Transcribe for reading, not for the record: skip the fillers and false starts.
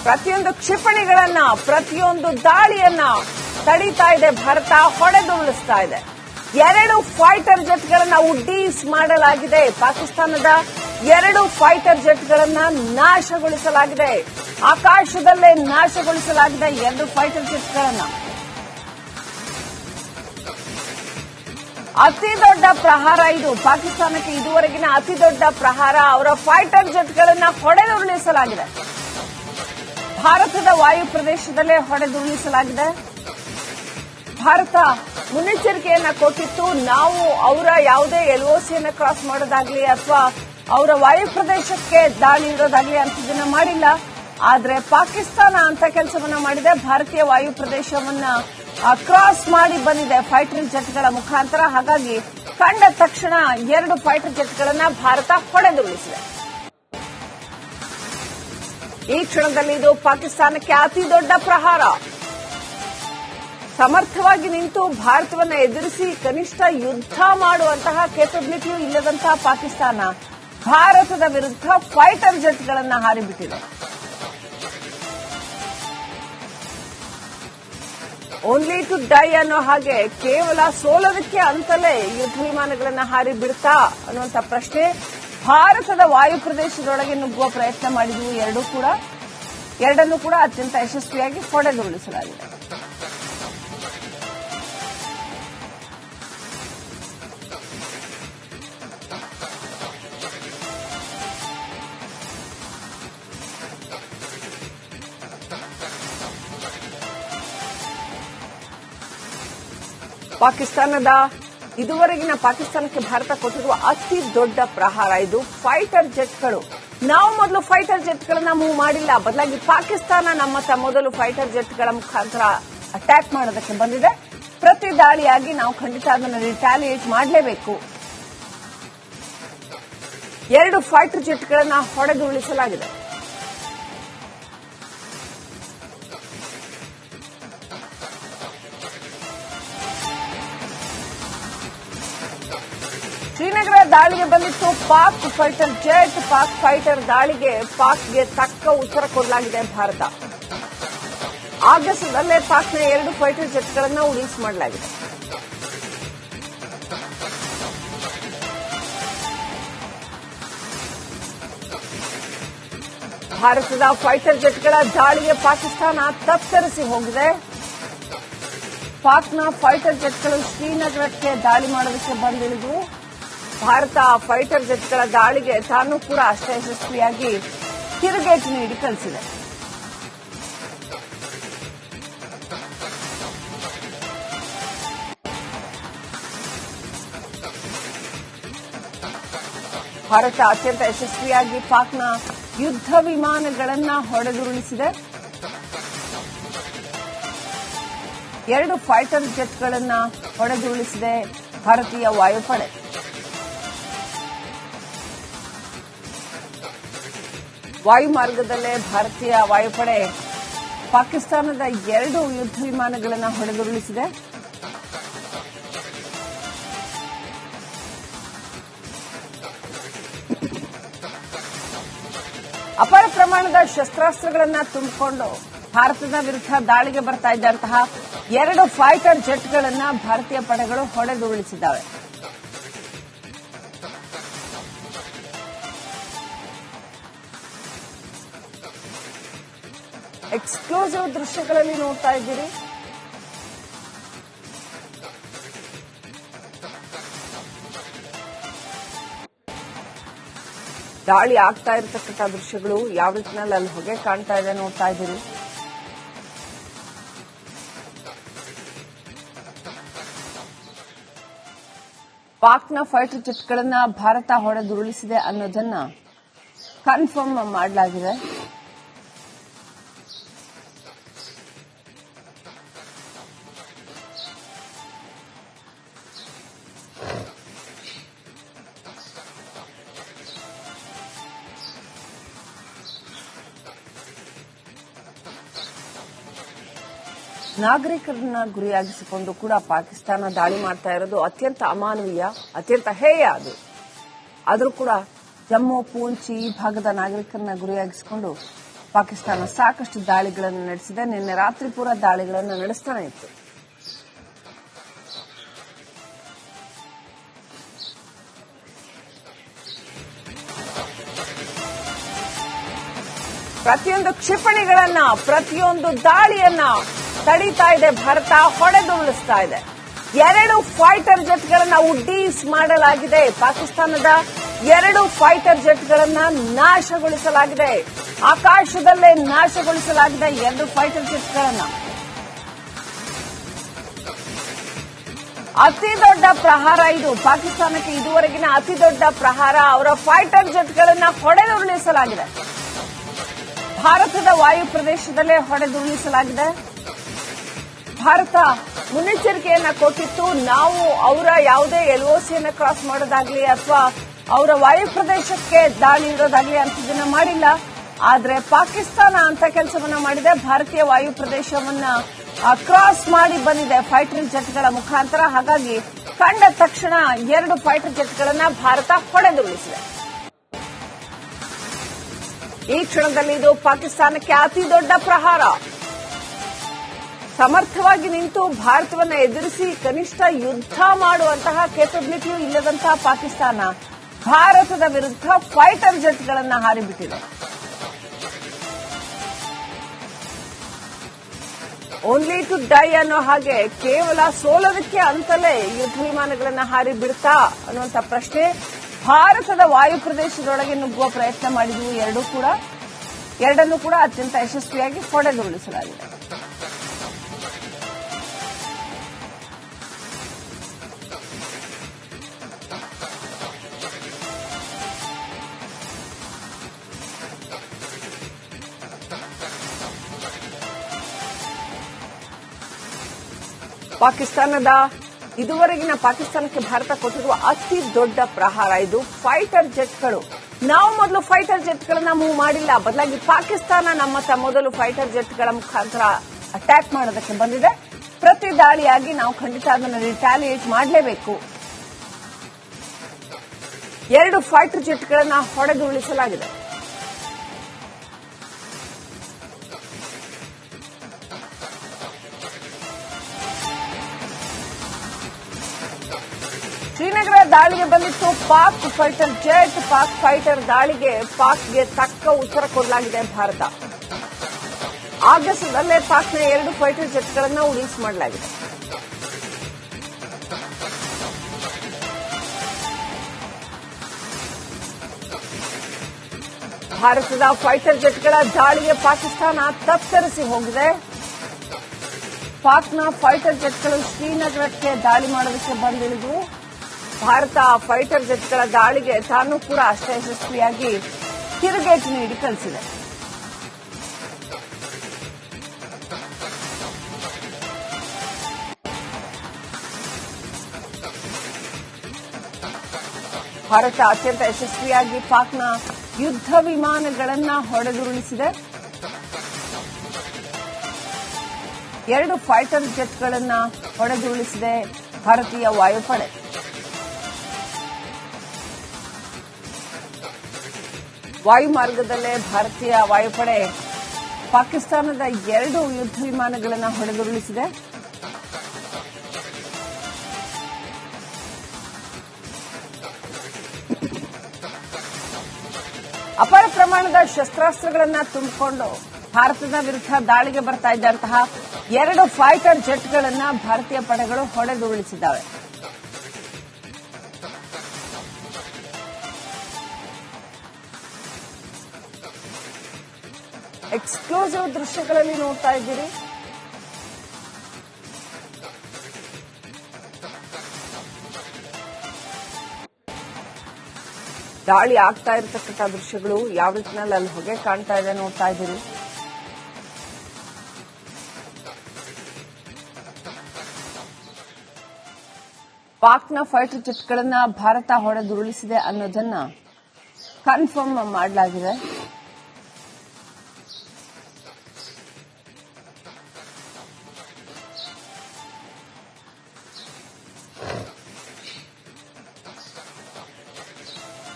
ಪ್ರತಿಯೊಂದು ಕ್ಷಿಪಣಿಗಳನ್ನ, ಪ್ರತಿಯೊಂದು ದಾಳಿಯನ್ನ ತಡೀತಾ ಇದೆ ಭಾರತ, ಹೊಡೆದುರುಳಿಸ್ತಾ ಇದೆ. 2 ಫೈಟರ್ ಜೆಟ್ಗಳನ್ನ ಉಡ್ಡೀಸ್ ಮಾಡಲಾಗಿದೆ. ಪಾಕಿಸ್ತಾನದ 2 ಫೈಟರ್ ಜೆಟ್ಗಳನ್ನ ನಾಶಗೊಳಿಸಲಾಗಿದೆ. ಆಕಾಶದಲ್ಲೇ ನಾಶಗೊಳಿಸಲಾಗಿದೆ 2 ಫೈಟರ್ ಜೆಟ್ಗಳನ್ನ. ಅತಿ ದೊಡ್ಡ ಪ್ರಹಾರ ಇದು. ಪಾಕಿಸ್ತಾನಕ್ಕೆ ಇದುವರೆಗಿನ ಅತಿ ದೊಡ್ಡ ಪ್ರಹಾರ. ಅವರ ಫೈಟರ್ ಜೆಟ್ಗಳನ್ನ ಹೊಡೆದುರುಳಿಸಲಾಗಿದೆ. ಭಾರತದ ವಾಯು ಪ್ರದೇಶದಲ್ಲೇ ಹೊಡೆದುರುಳಿಸಲಾಗಿದೆ. ಭಾರತ ಮುನ್ನೆಚ್ಚರಿಕೆಯನ್ನ ಕೊಟ್ಟಿತ್ತು. ನಾವು ಅವರ ಯಾವುದೇ ಎಲ್ಒಸಿಯನ್ನ ಕ್ರಾಸ್ ಮಾಡೋದಾಗ್ಲಿ ಅಥವಾ ಅವರ ವಾಯು ಪ್ರದೇಶಕ್ಕೆ ದಾಳಿ ಇರೋದಾಗ್ಲಿ ಅಂಥದ್ದನ್ನ ಮಾಡಿಲ್ಲ. ಆದ್ರೆ ಪಾಕಿಸ್ತಾನ ಅಂತ ಕೆಲಸವನ್ನ ಮಾಡಿದೆ. ಭಾರತೀಯ ವಾಯು ಪ್ರದೇಶವನ್ನ ಕ್ರಾಸ್ ಮಾಡಿ ಬಂದಿದೆ ಫೈಟರ್ ಜೆಟ್ಗಳ ಮುಖಾಂತರ. ಹಾಗಾಗಿ ಕಂಡ ತಕ್ಷಣ 2 ಫೈಟರ್ ಜೆಟ್ಗಳನ್ನ ಭಾರತ ಹೊಡೆದುರುಳಿಸಿದೆ. ಈ ಕ್ಷಣದಲ್ಲಿ ಇದು ಪಾಕಿಸ್ತಾನಕ್ಕೆ ಅತಿ ದೊಡ್ಡ ಪ್ರಹಾರ. ಸಮರ್ಥವಾಗಿ ನಿಂತು ಭಾರತವನ್ನು ಎದುರಿಸಿ ಕನಿಷ್ಠ ಯುದ್ಧ ಮಾಡುವಂತಹ ಕೇಪಬಿಲಿಟಿಯೂ ಇಲ್ಲದಂತಹ ಪಾಕಿಸ್ತಾನ ಭಾರತದ ವಿರುದ್ಧ ಫೈಟರ್ ಜೆಟ್ಗಳನ್ನ ಹಾರಿಬಿಟ್ಟಿದೆ. ಓನ್ಲಿ ಟು ಡೈ ಅನ್ನೋ ಹಾಗೆ ಕೇವಲ ಸೋಲೋದಕ್ಕೆ ಅಂತಲೇ ಯುದ್ಧ ವಿಮಾನಗಳನ್ನ ಹಾರಿ ಬಿಡ್ತಾ ಅನ್ನುವಂಥ ಪ್ರಶ್ನೆ. ಭಾರತದ ವಾಯು ಪ್ರದೇಶದೊಳಗೆ ನುಗ್ಗುವ ಪ್ರಯತ್ನ ಮಾಡಿದ್ವು ಎರಡನ್ನೂ ಕೂಡ ಅತ್ಯಂತ ಯಶಸ್ವಿಯಾಗಿ ಹೊಡೆದುರುಳಿಸಲಾಗಿದೆ. ಪಾಕಿಸ್ತಾನದ ಇದುವರೆಗಿನ ಪಾಕಿಸ್ತಾನಕ್ಕೆ ಭಾರತ ಕೊಟ್ಟಿರುವ ಅತಿ ದೊಡ್ಡ ಪ್ರಹಾರ ಇದು. ಫೈಟರ್ ಜೆಟ್ಗಳು. ನಾವು ಮೊದಲು ಫೈಟರ್ ಜೆಟ್ಗಳನ್ನ ಮೂವ್ ಮಾಡಿಲ್ಲ. ಬದಲಾಗಿ ಪಾಕಿಸ್ತಾನ ನಮ್ಮ ಮೊದಲು ಫೈಟರ್ ಜೆಟ್ಗಳ ಮುಖಾಂತರ ಅಟ್ಯಾಕ್ ಮಾಡೋದಕ್ಕೆ ಬಂದಿದೆ. ಪ್ರತಿ ದಾಳಿಯಾಗಿ ನಾವು ಖಂಡಿತ ಅದನ್ನು ರಿಟಾಲಿಯೇಟ್ ಮಾಡಲೇಬೇಕು. 2 ಫೈಟರ್ ಜೆಟ್ಗಳನ್ನ ಹೊಡೆದುರುಳಿಸಲಾಗಿದೆ. ಶ್ರೀನಗರ ದಾಳಿಗೆ ಬಂದಿತ್ತು Pak fighter jet. Pak fighter ದಾಳಿಗೆ ಪಾಕ್ಗೆ ತಕ್ಕ ಉತ್ತರ ಕೊಡಲಾಗಿದೆ ಭಾರತ. ಆಗಸದಲ್ಲೇ ಪಾಕ್ನ 2 ಫೈಟರ್ ಜೆಟ್ಗಳನ್ನು ಉಡೀಸ್ ಮಾಡಲಾಗಿದೆ. ಭಾರತದ ಫೈಟರ್ ಜೆಟ್ಗಳ ದಾಳಿಗೆ ಪಾಕಿಸ್ತಾನ ತತ್ತರಿಸಿ ಹೋಗಿದೆ. ಪಾಕ್ನ ಫೈಟರ್ ಜೆಟ್ಗಳು ಶ್ರೀನಗರಕ್ಕೆ ದಾಳಿ ಮಾಡೋದಕ್ಕೆ ಬಂದಿಳಿದು ಭಾರತ ಫೈಟರ್ ಜೆಟ್ಗಳ ದಾಳಿಗೆ ತಾನು ಕೂಡ ಅಷ್ಟೇ ಯಶಸ್ವಿಯಾಗಿ ತಿರುಗೇಟು ನೀಡಿ ಕಳಿಸಿದೆ. ಭಾರತ ಅತ್ಯಂತ ಯಶಸ್ವಿಯಾಗಿ ಪಾಕ್ನ ಯುದ್ಧ ವಿಮಾನಗಳನ್ನ ಹೊಡೆದುರುಳಿಸಿದೆ. 2 ಫೈಟರ್ ಜೆಟ್ಗಳನ್ನ ಹೊಡೆದುರುಳಿಸಿದೆ ಭಾರತೀಯ ವಾಯುಪಡೆ. ವಾಯುಮಾರ್ಗದಲ್ಲೇ ಭಾರತೀಯ ವಾಯುಪಡೆ ಪಾಕಿಸ್ತಾನದ 2 ಯುದ್ಧ ವಿಮಾನಗಳನ್ನು ಹೊಡೆದುರುಳಿಸಿದೆ. ಅಪಾರ ಪ್ರಮಾಣದ ಶಸ್ತ್ರಾಸ್ತ್ರಗಳನ್ನು ತುಂಬಿಕೊಂಡು ಭಾರತದ ವಿರುದ್ಧ ದಾಳಿಗೆ ಬರ್ತಾ ಇದ್ದಂತಹ 2 ಫೈಟರ್ ಜೆಟ್ಗಳನ್ನು ಭಾರತೀಯ ಪಡೆಗಳು ಹೊಡೆದುರುಳಿಸಿದ್ದಾವೆ. ಎಕ್ಸ್ಕ್ಲೂಸಿವ್ ದೃಶ್ಯಗಳಲ್ಲಿ ನೋಡ್ತಾ ಇದ್ದೀರಿ. ದಾಳಿ ಆಗ್ತಾ ಇರತಕ್ಕಂಥ ದೃಶ್ಯಗಳು ಯಾವ ರೀತಿಯಲ್ಲಿ ಅಲ್ಲಿ ಹೊಗೆ ಕಾಣ್ತಾ ಇದೆ ನೋಡ್ತಾ ಇದ್ದೀರಿ. ಪಾಕ್ನ ಫೈಟರ್ ಜೆಟ್ಗಳನ್ನ ಭಾರತ ಹೊಡೆದುರುಳಿಸಿದೆ ಅನ್ನೋದನ್ನ ಕನ್ಫರ್ಮ್ ಮಾಡಲಾಗಿದೆ. ನಾಗರಿಕರನ್ನ ಗುರಿಯಾಗಿಸಿಕೊಂಡು ಕೂಡ ಪಾಕಿಸ್ತಾನ ದಾಳಿ ಮಾಡ್ತಾ ಇರೋದು ಅತ್ಯಂತ ಅಮಾನವೀಯ, ಅತ್ಯಂತ ಹೇಯ. ಅದು ಆದರೂ ಕೂಡ ಜಮ್ಮು ಪೂಂಚ್ ಈ ಭಾಗದ ನಾಗರಿಕರನ್ನ ಗುರಿಯಾಗಿಸಿಕೊಂಡು ಪಾಕಿಸ್ತಾನ ಸಾಕಷ್ಟು ದಾಳಿಗಳನ್ನು ನಡೆಸಿದೆ. ನಿನ್ನೆ ರಾತ್ರಿ ಪೂರ ದಾಳಿಗಳನ್ನು ನಡೆಸ್ತಾನೆ ಇತ್ತು. ಪ್ರತಿಯೊಂದು ಕ್ಷಿಪಣಿಗಳನ್ನ, ಪ್ರತಿಯೊಂದು ದಾಳಿಯನ್ನ ತಡೀತಾ ಇದೆ ಭಾರತ, ಹೊಡೆದುರುಳಿಸ್ತಾ ಇದೆ. 2 ಫೈಟರ್ ಜೆಟ್ಗಳನ್ನ ಉಡ್ಡೀಸ್ ಮಾಡಲಾಗಿದೆ. ಪಾಕಿಸ್ತಾನದ 2 ಫೈಟರ್ ಜೆಟ್ಗಳನ್ನ ನಾಶಗೊಳಿಸಲಾಗಿದೆ. ಆಕಾಶದಲ್ಲೇ ನಾಶಗೊಳಿಸಲಾಗಿದೆ 2 ಫೈಟರ್ ಜೆಟ್ಗಳನ್ನ. ಅತಿ ದೊಡ್ಡ ಪ್ರಹಾರ ಇದು. ಪಾಕಿಸ್ತಾನಕ್ಕೆ ಇದುವರೆಗಿನ ಅತಿ ದೊಡ್ಡ ಪ್ರಹಾರ. ಅವರ ಫೈಟರ್ ಜೆಟ್ಗಳನ್ನ ಹೊಡೆದುರುಳಿಸಲಾಗಿದೆ. ಭಾರತದ ವಾಯು ಪ್ರದೇಶದಲ್ಲೇ ಹೊಡೆದುರುಳಿಸಲಾಗಿದೆ. ಭಾರತ ಮುನ್ನೆಚ್ಚರಿಕೆಯನ್ನ ಕೊಟ್ಟಿತ್ತು. ನಾವು ಅವರ ಯಾವುದೇ ಎಲ್ಒಸಿಯನ್ನ ಕ್ರಾಸ್ ಮಾಡೋದಾಗ್ಲಿ ಅಥವಾ ಅವರ ವಾಯು ಪ್ರದೇಶಕ್ಕೆ ದಾಳಿ ಇರೋದಾಗ್ಲಿ ಅಂತದನ್ನ ಮಾಡಿಲ್ಲ. ಆದ್ರೆ ಪಾಕಿಸ್ತಾನ ಅಂತ ಕೆಲಸವನ್ನ ಮಾಡಿದೆ. ಭಾರತೀಯ ವಾಯು ಪ್ರದೇಶವನ್ನ ಕ್ರಾಸ್ ಮಾಡಿ ಬಂದಿದೆ ಫೈಟರ್ ಜೆಟ್ಗಳ ಮುಖಾಂತರ. ಹಾಗಾಗಿ ಕಂಡ ತಕ್ಷಣ 2 ಫೈಟರ್ ಜೆಟ್ಗಳನ್ನ ಭಾರತ ಹೊಡೆದುರುಳಿಸಿದೆ. ಈ ಕ್ಷಣದಲ್ಲಿ ಇದು ಪಾಕಿಸ್ತಾನಕ್ಕೆ ಅತಿ ದೊಡ್ಡ ಪ್ರಹಾರ. ಸಮರ್ಥವಾಗಿ ನಿಂತು ಭಾರತವನ್ನು ಎದುರಿಸಿ ಕನಿಷ್ಠ ಯುದ್ಧ ಮಾಡುವಂತಹ ಕೇಪಬಿಲಿಟಿಯೂ ಇಲ್ಲದಂತಹ ಪಾಕಿಸ್ತಾನ ಭಾರತದ ವಿರುದ್ಧ ಫೈಟರ್ ಜೆಟ್ಗಳನ್ನು ಹಾರಿಬಿಟ್ಟಿದೆ. ಓನ್ಲಿ ಟು ಡೈ ಅನ್ನೋ ಹಾಗೆ ಕೇವಲ ಸೋಲೋದಕ್ಕೆ ಅಂತಲೇ ಯುದ್ಧ ವಿಮಾನಗಳನ್ನು ಹಾರಿ ಬಿಡ್ತಾ ಅನ್ನುವಂಥ ಪ್ರಶ್ನೆ. ಭಾರತದ ವಾಯು ಪ್ರದೇಶದೊಳಗೆ ನುಗ್ಗುವ ಪ್ರಯತ್ನ ಮಾಡಿದ್ವು. ಎರಡನ್ನೂ ಕೂಡ ಅತ್ಯಂತ ಯಶಸ್ವಿಯಾಗಿ ಹೊಡೆದುರುಳಿಸಲಾಗಿದೆ. ಪಾಕಿಸ್ತಾನದ ಇದುವರೆಗಿನ ಪಾಕಿಸ್ತಾನಕ್ಕೆ ಭಾರತ ಕೊಟ್ಟಿರುವ ಅತಿ ದೊಡ್ಡ ಪ್ರಹಾರ ಇದು. ಫೈಟರ್ ಜೆಟ್ಗಳು. ನಾವು ಮೊದಲು ಫೈಟರ್ ಜೆಟ್ಗಳನ್ನ ಮೂವ್ ಮಾಡಿಲ್ಲ. ಬದಲಾಗಿ ಪಾಕಿಸ್ತಾನ ನಮ್ಮ ಮೊದಲು ಫೈಟರ್ ಜೆಟ್ಗಳ ಮುಖಾಂತರ ಅಟ್ಯಾಕ್ ಮಾಡೋದಕ್ಕೆ ಬಂದಿದೆ. ಪ್ರತಿ ದಾಳಿಯಾಗಿ ನಾವು ಖಂಡಿತ ಅದನ್ನು ರಿಟಾಲಿಯೇಟ್ ಮಾಡಲೇಬೇಕು. 2 ಫೈಟರ್ ಜೆಟ್ಗಳನ್ನ ಹೊಡೆದುರುಳಿಸಲಾಗಿದೆ. ಶ್ರೀನಗರ ದಾಳಿಗೆ ಬಂದಿತ್ತು Pak fighter jet. Pak fighter ದಾಳಿಗೆ ಪಾಕ್ಗೆ ತಕ್ಕ ಉತ್ತರ ಕೊಡಲಾಗಿದೆ ಭಾರತ. ಆಗಸದಲ್ಲೇ ಪಾಕ್ನ 2 ಫೈಟರ್ ಜೆಟ್ಗಳನ್ನು ಉಡೀಸ್ ಮಾಡಲಾಗಿದೆ. ಭಾರತದ ಫೈಟರ್ ಜೆಟ್ಗಳ ದಾಳಿಗೆ ಪಾಕಿಸ್ತಾನ ತತ್ತರಿಸಿ ಹೋಗಿದೆ. ಪಾಕ್ನ ಫೈಟರ್ ಜೆಟ್ಗಳು ಶ್ರೀನಗರಕ್ಕೆ ದಾಳಿ ಮಾಡೋದಕ್ಕೆ ಬಂದಿಳಿದು ಭಾರತ ಫೈಟರ್ ಜೆಟ್ಗಳ ದಾಳಿಗೆ ತಾನು ಕೂಡ ಅಷ್ಟೇ ಯಶಸ್ವಿಯಾಗಿ ತಿರುಗೇಟು ನೀಡಿ ಕಳಿಸಿದೆ. ಭಾರತ ಅತ್ಯಂತ ಯಶಸ್ವಿಯಾಗಿ ಪಾಕ್ನ ಯುದ್ಧ ವಿಮಾನಗಳನ್ನ ಹೊಡೆದುರುಳಿಸಿದೆ. 2 ಫೈಟರ್ ಜೆಟ್ಗಳನ್ನ ಹೊಡೆದುರುಳಿಸಿದೆ ಭಾರತೀಯ ವಾಯುಪಡೆ. ವಾಯುಮಾರ್ಗದಲ್ಲೇ ಭಾರತೀಯ ವಾಯುಪಡೆ ಪಾಕಿಸ್ತಾನದ 2 ಯುದ್ಧ ವಿಮಾನಗಳನ್ನು ಹೊಡೆದುರುಳಿಸಿದೆ. ಅಪಾರ ಪ್ರಮಾಣದ ಶಸ್ತ್ರಾಸ್ತ್ರಗಳನ್ನು ತುಂಬಿಕೊಂಡು ಭಾರತದ ವಿರುದ್ಧ ದಾಳಿಗೆ ಬರ್ತಾ ಇದ್ದಂತಹ 2 ಫೈಟರ್ ಜೆಟ್ಗಳನ್ನು ಭಾರತೀಯ ಪಡೆಗಳು ಹೊಡೆದುರುಳಿಸಿದ್ದಾವೆ. ಎಕ್ಸ್ಕ್ಲೂಸಿವ್ ದೃಶ್ಯಗಳಲ್ಲಿ ನೋಡ್ತಾ ಇದ್ದೀರಿ. ದಾಳಿ ಆಗ್ತಾ ಇರತಕ್ಕಂಥ ದೃಶ್ಯಗಳು ಯಾವ ರೀತಿಯಲ್ಲಿ ಅಲ್ಲಿ ಹೊಗೆ ಕಾಣ್ತಾ ಇದೆ ನೋಡ್ತಾ ಇದ್ದೀರಿ. ಪಾಕ್ನ ಫೈಟರ್ ಜೆಟ್ಗಳನ್ನ ಭಾರತ ಹೊಡೆದುರುಳಿಸಿದೆ ಅನ್ನೋದನ್ನ ಕನ್ಫರ್ಮ್ ಮಾಡಲಾಗಿದೆ.